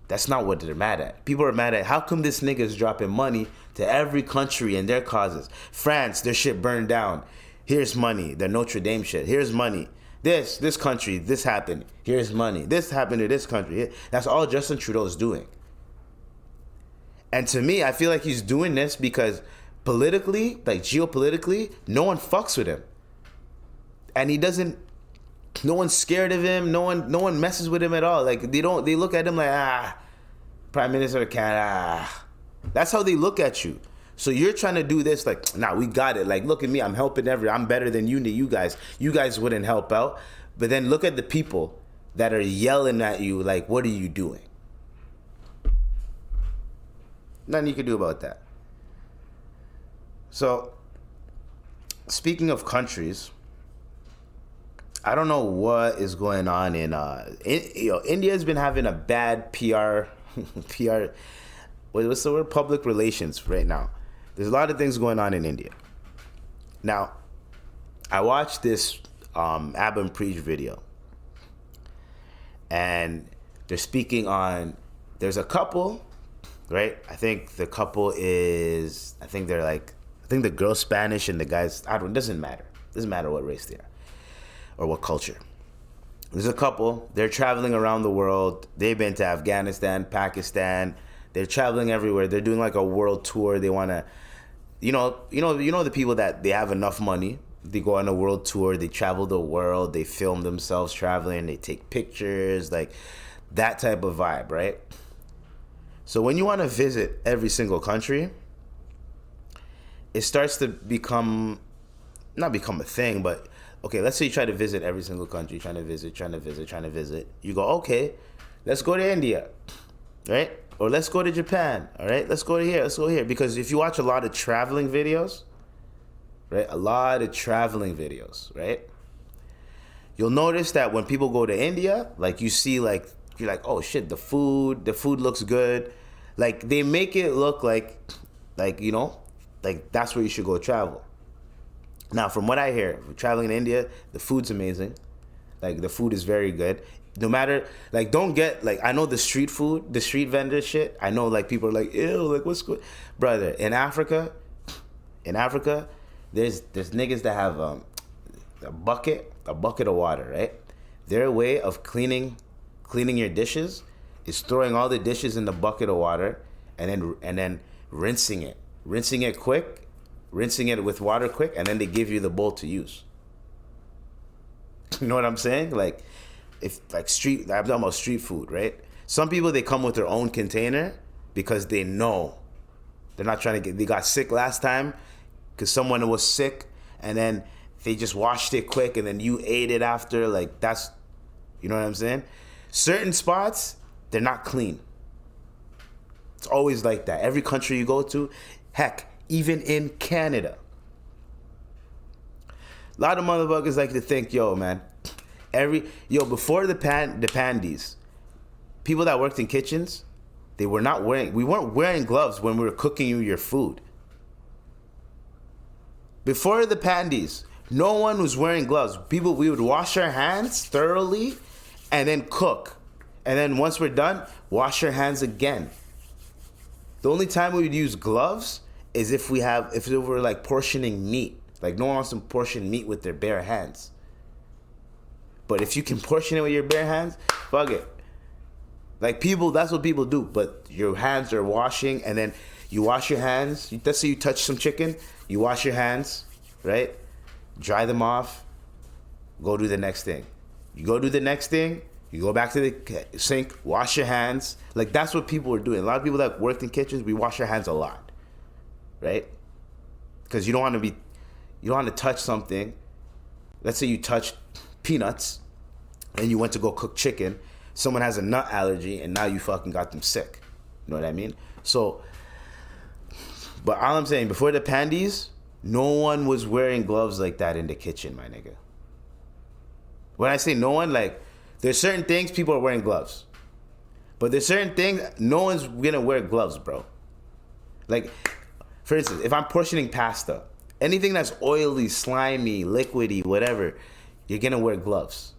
That's not what they're mad at. People are mad at how come this nigga is dropping money to every country and their causes. France, their shit burned down. Here's money. The Notre Dame shit. Here's money. This country, this happened. Here's money. This happened to this country. That's all Justin Trudeau is doing. And to me, I feel like he's doing this because politically, like geopolitically, no one fucks with him. And no one's scared of him. No one messes with him at all. Like they look at him like, Prime Minister can't, That's how they look at you. So you're trying to do this like, nah, we got it. Like, look at me, I'm helping I'm better than you guys. You guys wouldn't help out. But then look at the people that are yelling at you like, what are you doing? Nothing you can do about that. So, speaking of countries, I don't know what is going on in India's been having a bad PR, what's the word? Public relations right now. There's a lot of things going on in India. Now, I watched this Adin Preach video, and they're speaking on, there's a couple, right? I think the couple is, I think the girl's Spanish and the guy's, it doesn't matter. It doesn't matter what race they are or what culture. There's a couple, they're traveling around the world. They've been to Afghanistan, Pakistan. They're traveling everywhere. They're doing like a world tour. They want to, you know the people that they have enough money. They go on a world tour. They travel the world. They film themselves traveling. They take pictures, like that type of vibe, right? So when you want to visit every single country, it starts to not become a thing, but okay, let's say you try to visit every single country, trying to visit. You go, okay, let's go to India, right? Or let's go to Japan, all right? Let's go here. Because if you watch a lot of traveling videos, right? Right? You'll notice that when people go to India, like you see, like, you're like, oh shit, the food looks good. Like they make it look like that's where you should go travel. Now, from what I hear, traveling in India, the food's amazing. Like the food is very good. No matter, like, don't get, like, I know the street food, the street vendor shit. I know, like, people are like, ew, like, what's good? Brother, in Africa, there's niggas that have a bucket of water, right? Their way of cleaning your dishes is throwing all the dishes in the bucket of water and then rinsing it quick, rinsing it with water quick, and then they give you the bowl to use. You know what I'm saying? Like, if like I'm talking about street food, right? Some people, they come with their own container because they know they're not trying to they got sick last time because someone was sick, and then they just washed it quick, and then you ate it after. Like, that's, you know what I'm saying? Certain spots, they're not clean. It's always like that. Every country you go to, heck, even in Canada. A lot of motherfuckers like to think, yo, man, before the pandies, people that worked in kitchens, we weren't wearing gloves when we were cooking you your food. Before the pandies, no one was wearing gloves. We would wash our hands thoroughly and then cook. And then once we're done, wash our hands again. The only time we would use gloves is if we were like portioning meat. Like, no one wants to portion meat with their bare hands. But if you can portion it with your bare hands, fuck it. Like, people, that's what people do. But your hands are washing, and then you wash your hands. Let's say you touch some chicken. You wash your hands, right? Dry them off. Go do the next thing. You go do the next thing. You go back to the sink. Wash your hands. Like, that's what people are doing. A lot of people that worked in kitchens, we wash our hands a lot, right? Because you don't want to touch something. Let's say you touched peanuts and you went to go cook chicken. Someone has a nut allergy and now you fucking got them sick. You know what I mean? So, but all I'm saying, before the pandies, no one was wearing gloves like that in the kitchen, my nigga. When I say no one, like, there's certain things people are wearing gloves. But there's certain things no one's gonna wear gloves, bro. Like, for instance, if I'm portioning pasta, anything that's oily, slimy, liquidy, whatever, you're gonna wear gloves.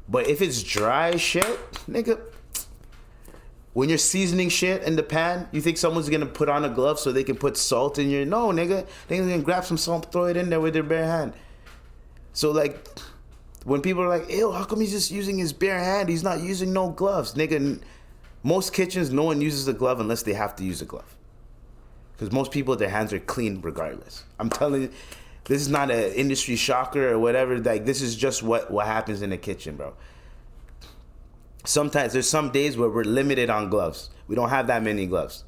But if it's dry shit, nigga, when you're seasoning shit in the pan, you think someone's gonna put on a glove so they can put salt in your... No, nigga. They're gonna grab some salt, throw it in there with their bare hand. So, like, when people are like, ew, how come he's just using his bare hand? He's not using no gloves. Nigga, most kitchens, no one uses a glove unless they have to use a glove. Because most people, their hands are clean regardless. I'm telling you, this is not an industry shocker or whatever. Like, this is just what happens in the kitchen, bro. Sometimes there's some days where we're limited on gloves. We don't have that many gloves.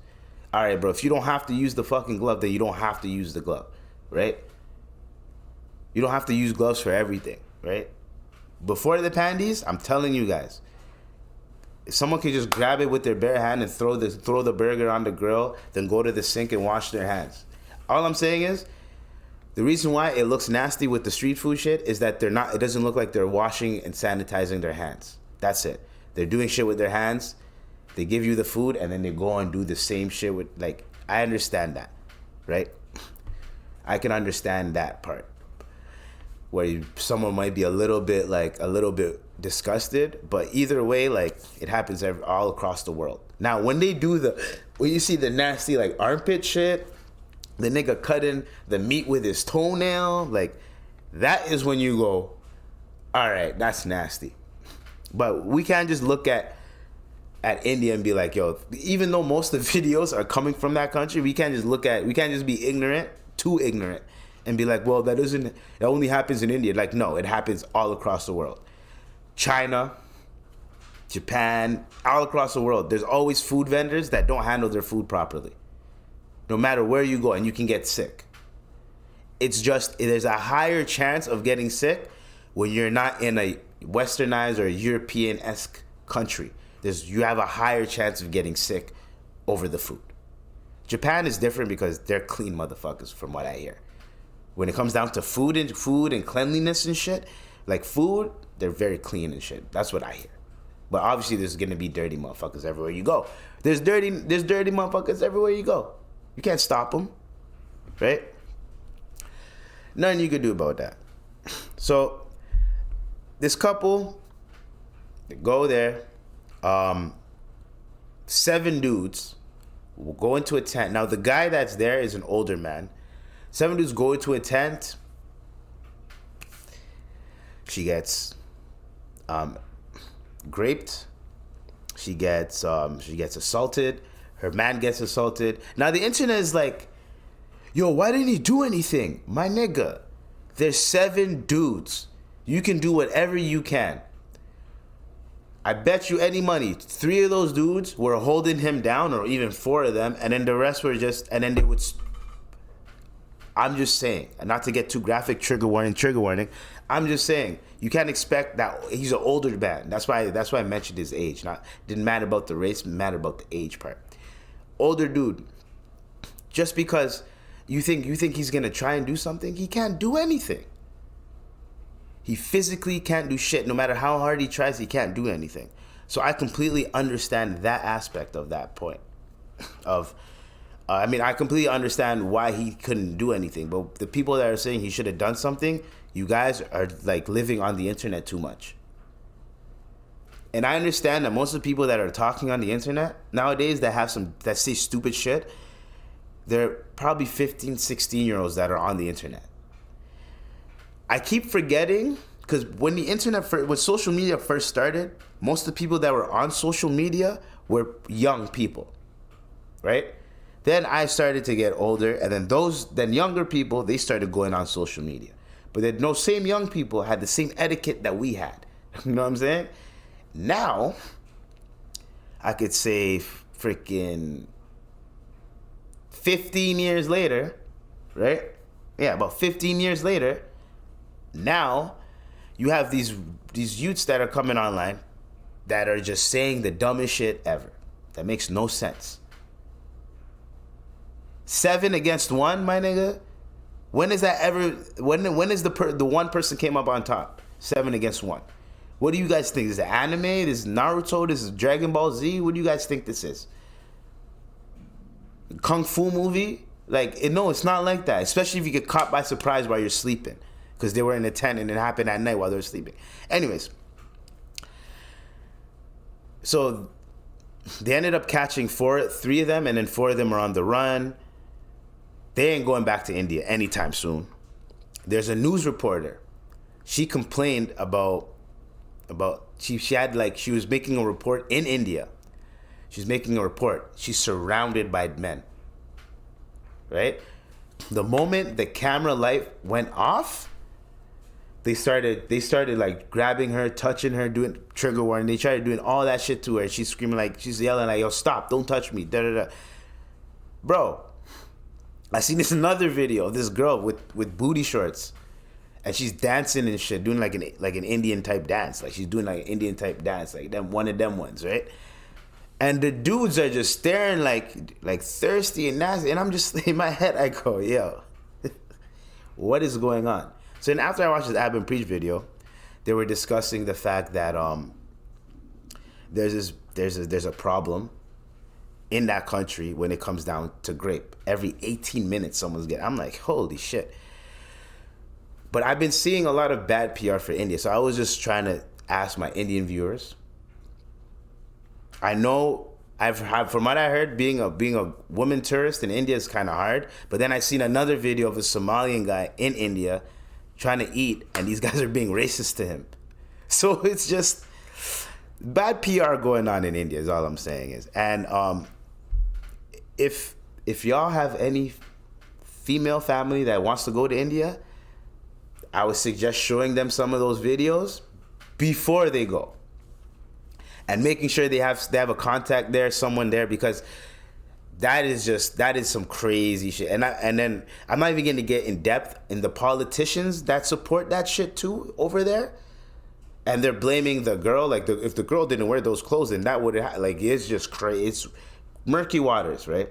All right, bro, if you don't have to use the fucking glove, then you don't have to use the glove, right? You don't have to use gloves for everything, right? Before the pandies, I'm telling you guys, if someone could just grab it with their bare hand and throw the burger on the grill, then go to the sink and wash their hands. All I'm saying is, the reason why it looks nasty with the street food shit is that it doesn't look like they're washing and sanitizing their hands. That's it. They're doing shit with their hands. They give you the food and then they go and do the same shit with, like, I understand that. right? I can understand that part, where someone might be a little bit disgusted, but either way, like, it happens all across the world. Now, when you see the nasty, like, armpit shit, the nigga cutting the meat with his toenail, like, that is when you go, all right, that's nasty. But we can't just look at India and be like, yo, even though most of the videos are coming from that country, we can't just be ignorant, too ignorant, and be like, well, it only happens in India. Like, no, it happens all across the world. China, Japan, all across the world. There's always food vendors that don't handle their food properly. No matter where you go, and you can get sick. It's just, there's a higher chance of getting sick when you're not in a westernized or European-esque country. You have a higher chance of getting sick over the food. Japan is different because they're clean motherfuckers, from what I hear. When it comes down to food and cleanliness and shit, like food, they're very clean and shit. That's what I hear. But obviously, there's gonna be dirty motherfuckers everywhere you go. There's dirty motherfuckers everywhere you go. You can't stop them, right? Nothing you could do about that. So, this couple, they go there. 7 dudes will go into a tent. Now, the guy that's there is an older man. 7 dudes go into a tent. She gets raped. She gets assaulted. Her man gets assaulted. Now, the internet is like, yo, why didn't he do anything? My nigga, there's 7 dudes. You can do whatever you can. I bet you any money, 3 of those dudes were holding him down, or even 4 of them, and then the rest were and then they would. I'm just saying, and not to get too graphic, trigger warning. I'm just saying, you can't expect that. He's an older man. That's why I mentioned his age. Didn't matter about the race, mattered about the age part. Older dude. Just because you think he's gonna try and do something, he can't do anything. He physically can't do shit. No matter how hard he tries, he can't do anything. So I completely understand that aspect of that point. I completely understand why he couldn't do anything. But the people that are saying he should have done something, you guys are like living on the internet too much. And I understand that most of the people that are talking on the internet nowadays that say stupid shit, they're probably 15, 16-year-olds that are on the internet. I keep forgetting, because when social media first started, most of the people that were on social media were young people, right? Then I started to get older, and then younger people, they started going on social media. But then those same young people had the same etiquette that we had. You know what I'm saying? Now, I could say freaking 15 years later, right? Yeah, about 15 years later, now you have these youths that are coming online that are just saying the dumbest shit ever. That makes no sense. 7 against 1, my nigga? When is that ever? When is the one person came up on top? 7 against 1. What do you guys think? Is it anime? This is Naruto? This is Dragon Ball Z? What do you guys think this is? Kung Fu movie? No, it's not like that. Especially if you get caught by surprise while you're sleeping. Because they were in a tent and it happened at night while they were sleeping. Anyways. So, they ended up catching 3 of them, and then 4 of them are on the run. They ain't going back to India anytime soon. There's a news reporter. She complained about she was making a report in India. She's making a report. She's surrounded by men. Right? The moment the camera light went off, they started like grabbing her, touching her, doing trigger warning. They started doing all that shit to her. She's screaming she's yelling like, yo, stop, don't touch me. Da da da. Bro, I seen this another video of this girl with booty shorts, and she's dancing and shit, doing like an Indian type dance. Like she's doing like an Indian type dance, like one of them ones, right? And the dudes are just staring like thirsty and nasty. And I'm just in my head, I go, yo, what is going on? So then after I watched this Ab and Preach video, they were discussing the fact that there's a problem in that country when it comes down to grape. Every 18 minutes someone's getting. I'm like, holy shit. But I've been seeing a lot of bad PR for India. So I was just trying to ask my Indian viewers. I know from what I heard, being a woman tourist in India is kind of hard. But then I seen another video of a Somalian guy in India trying to eat, and these guys are being racist to him. So it's just bad PR going on in India is all I'm saying is. And if y'all have any female family that wants to go to India, I would suggest showing them some of those videos before they go. And making sure they have a contact there, someone there, because that is some crazy shit. And then I'm not even going to get in depth in the politicians that support that shit too over there. And they're blaming the girl. Like, if the girl didn't wear those clothes, then that would it's just crazy. It's murky waters, right?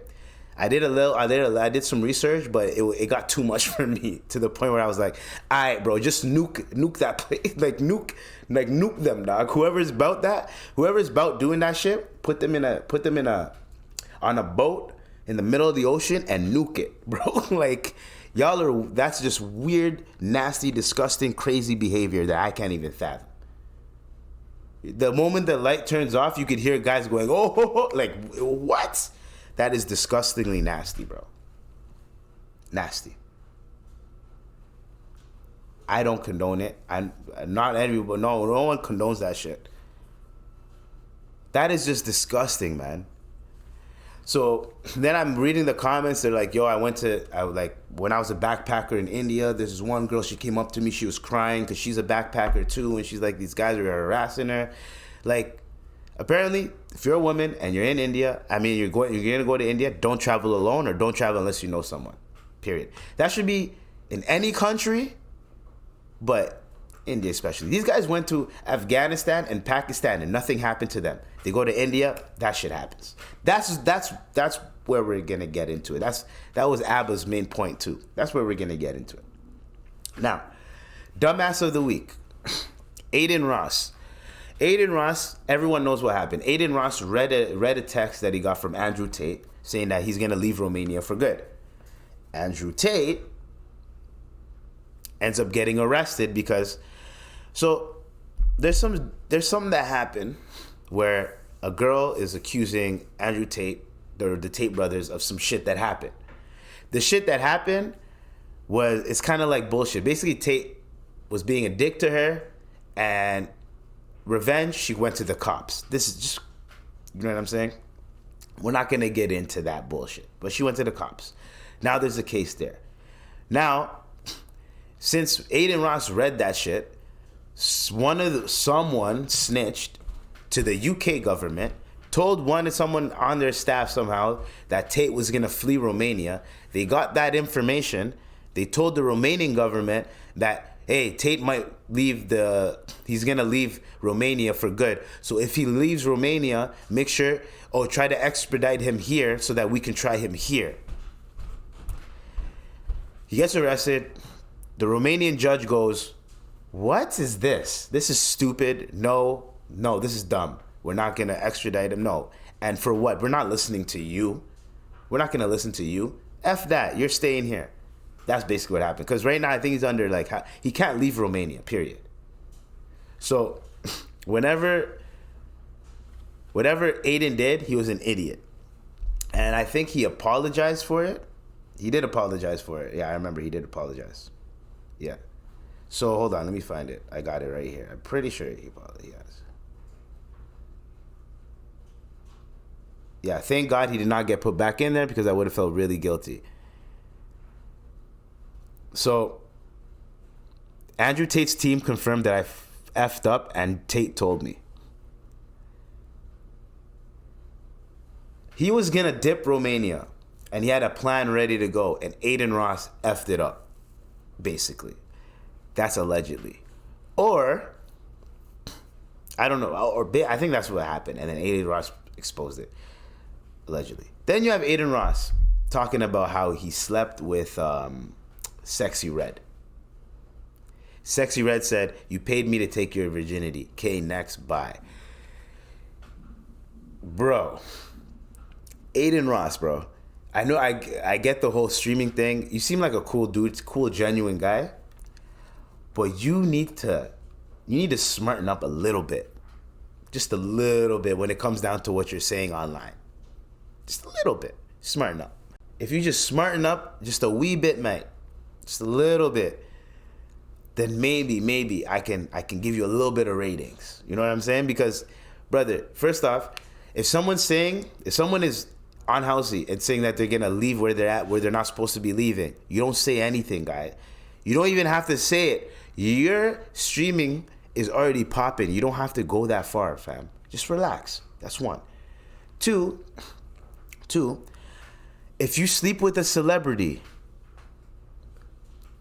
I did some research, but it got too much for me, to the point where I was like, all right, bro, just nuke that place. nuke them, dog. Whoever's about doing that shit, put them on a boat in the middle of the ocean and nuke it, bro. Like, that's just weird, nasty, disgusting, crazy behavior that I can't even fathom. The moment the light turns off, you could hear guys going, oh, like, what? That is disgustingly nasty, bro. Nasty. I don't condone it. Not everyone, no one condones that shit. That is just disgusting, man. So then I'm reading the comments. They're like, yo, when I was a backpacker in India, there's this one girl, she came up to me, she was crying because she's a backpacker too, and she's like, these guys are harassing her. Like, apparently, if you're a woman and you're in India, you're gonna go to India, don't travel alone, or don't travel unless you know someone. Period. That should be in any country, but India especially. These guys went to Afghanistan and Pakistan and nothing happened to them. They go to India, that shit happens. That's where we're gonna get into it. That was Abba's main point too. That's where we're gonna get into it. Now, dumbass of the week, Adin Ross. Adin Ross, everyone knows what happened. Adin Ross read a text that he got from Andrew Tate saying that he's gonna leave Romania for good. Andrew Tate ends up getting arrested because, so there's something that happened where a girl is accusing Andrew Tate, the Tate brothers, of some shit that happened. The shit that happened it's kind of like bullshit. Basically, Tate was being a dick to her, and revenge, she went to the cops. This is just, you know what I'm saying? We're not going to get into that bullshit. But she went to the cops. Now there's a case there. Now, since Adin Ross read that shit, someone snitched to the UK government, told someone on their staff somehow that Tate was going to flee Romania. They got that information. They told the Romanian government that, hey, Tate might he's going to leave Romania for good. So if he leaves Romania, make sure, try to expedite him here so that we can try him here. He gets arrested. The Romanian judge goes, what is this? This is stupid. No, this is dumb. We're not going to extradite him. No. And for what? We're not listening to you. We're not going to listen to you. F that. You're staying here. That's basically what happened. Because right now, I think he's under, he can't leave Romania, period. So, whatever Adin did, he was an idiot. And I think he apologized for it. He did apologize for it. Yeah, I remember he did apologize. Yeah. So, hold on. Let me find it. I got it right here. I'm pretty sure he apologized. Yeah, thank God he did not get put back in there because I would have felt really guilty. So, Andrew Tate's team confirmed that I effed up, and Tate told me. He was going to dip Romania, and he had a plan ready to go, and Adin Ross effed it up, basically. That's allegedly. Or, I don't know, I think that's what happened, and then Adin Ross exposed it, allegedly. Then you have Adin Ross talking about how he slept with Sexy Red. Sexy Red said, you paid me to take your virginity. Okay, next, bye. Bro, Adin Ross, bro. I know I get the whole streaming thing. You seem like a cool dude, cool, genuine guy. But you need to smarten up a little bit. Just a little bit when it comes down to what you're saying online. Just a little bit. Smarten up. If you just smarten up just a wee bit, mate, just a little bit, then maybe I can give you a little bit of ratings. You know what I'm saying? Because, brother, first off, if someone is unhealthy and saying that they're gonna leave where they're at, where they're not supposed to be leaving, you don't say anything, guy. You don't even have to say it. Your streaming is already popping. You don't have to go that far, fam. Just relax. That's one. Two, if you sleep with a celebrity,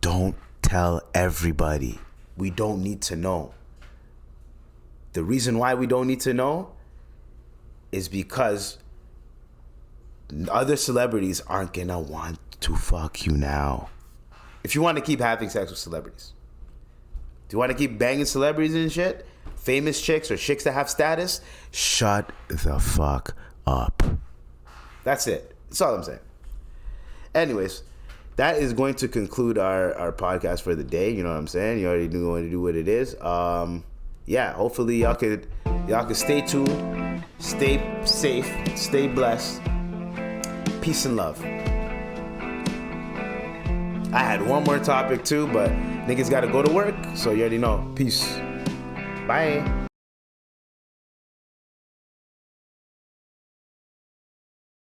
don't tell everybody. We don't need to know. The reason why we don't need to know is because other celebrities aren't gonna want to fuck you now. If you want to keep having sex with celebrities, do you want to keep banging celebrities and shit, famous chicks or chicks that have status, shut the fuck up. That's it. That's all I'm saying. Anyways, that is going to conclude our podcast for the day. You know what I'm saying? You already knew what to do what it is. Yeah, hopefully y'all could stay tuned, stay safe, stay blessed. Peace and love. I had one more topic too, but niggas gotta go to work, so you already know. Peace. Bye.